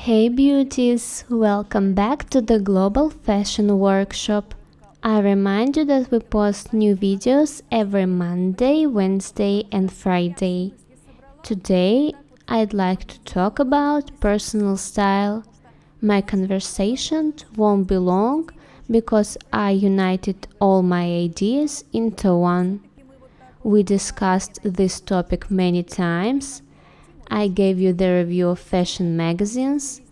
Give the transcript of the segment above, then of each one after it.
Hey beauties, welcome back to the Global Fashion Workshop. I remind you that we post new videos every Monday, Wednesday and Friday. Today, I'd like to talk about personal style. My conversation won't be long because I united all my ideas into one. We discussed this topic many times. I gave you the review of fashion magazines,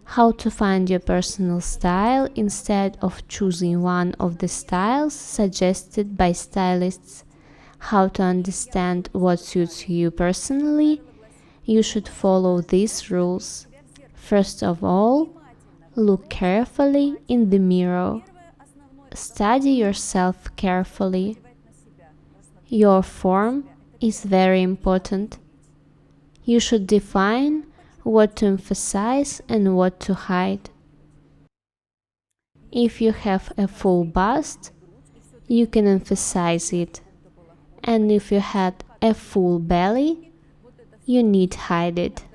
how to find your personal style instead of choosing one of the styles suggested by stylists, how to understand what suits you personally. You should follow these rules. First of all, look carefully in the mirror. Study yourself carefully. Your form is very important. You should define what to emphasize and what to hide. If you have a full bust, you can emphasize it. And if you had a full belly, you need hide it.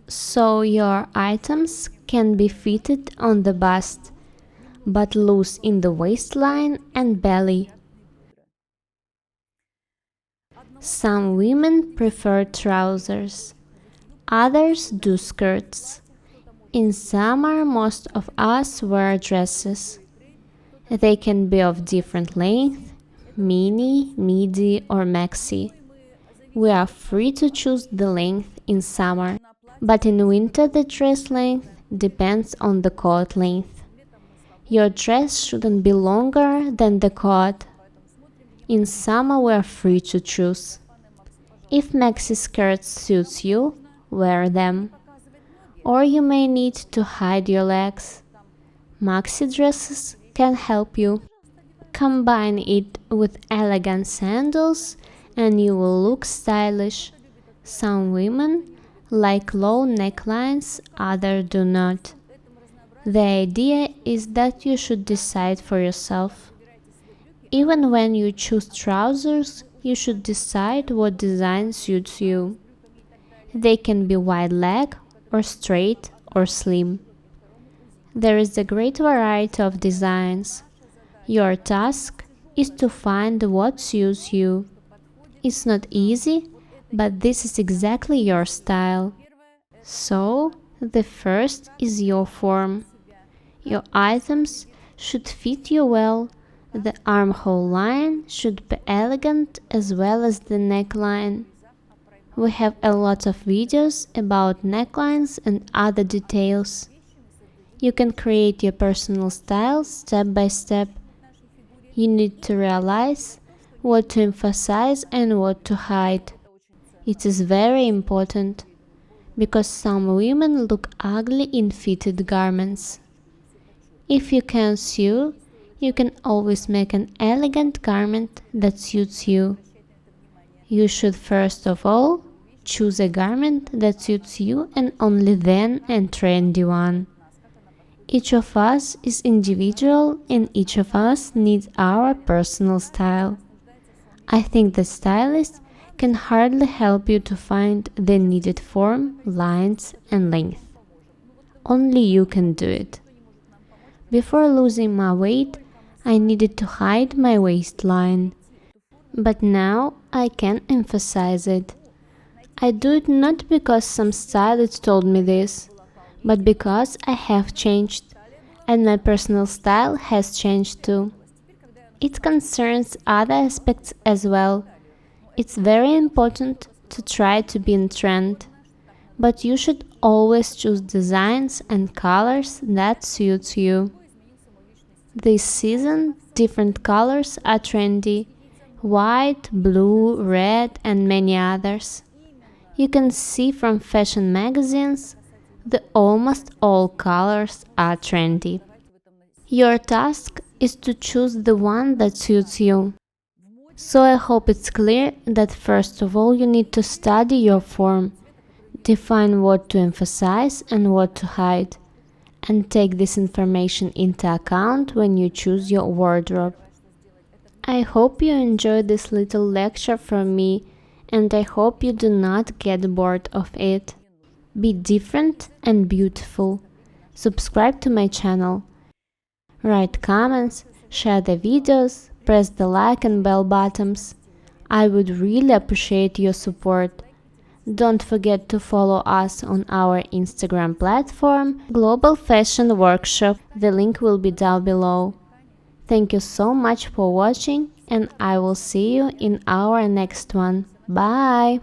So your items can be fitted on the bust, but loose in the waistline and belly. Some women prefer trousers, others do skirts. In summer, most of us wear dresses. They can be of different length, mini, midi or maxi. We are free to choose the length in summer, but in winter the dress length depends on the coat length. Your dress shouldn't be longer than the coat. In summer we are free to choose. If maxi skirts suits you, wear them. Or you may need to hide your legs. Maxi dresses can help you. Combine it with elegant sandals and you will look stylish. Some women like low necklines, others do not. The idea is that you should decide for yourself. Even when you choose trousers, you should decide what design suits you. They can be wide leg or straight or slim. There is a great variety of designs. Your task is to find what suits you. It's not easy, but this is exactly your style. So, the first is your form. Your items should fit you well. The armhole line should be elegant as well as the neckline. We have a lot of videos about necklines and other details. You can create your personal style step by step. You need to realize what to emphasize and what to hide. It is very important, because some women look ugly in fitted garments. If you can sew, you can always make an elegant garment that suits you. You should first of all choose a garment that suits you and only then a trendy one. Each of us is individual and each of us needs our personal style. I think the stylist can hardly help you to find the needed form, lines and length. Only you can do it. Before losing my weight, I needed to hide my waistline. But now I can emphasize it. I do it not because some stylist told me this, but because I have changed, and my personal style has changed too. It concerns other aspects as well. It's very important to try to be in trend, but you should always choose designs and colors that suits you. This season, different colors are trendy: white, blue, red and many others. You can see from fashion magazines that almost all colors are trendy. Your task is to choose the one that suits you. So I hope it's clear that first of all you need to study your form, define what to emphasize and what to hide, and take this information into account when you choose your wardrobe. I hope you enjoyed this little lecture from me, and I hope you do not get bored of it. Be different and beautiful. Subscribe to my channel. Write comments, share the videos, press the like and bell buttons. I would really appreciate your support. Don't forget to follow us on our Instagram platform, Global Fashion Workshop. The link will be down below. Thank you so much for watching, and I will see you in our next one. Bye!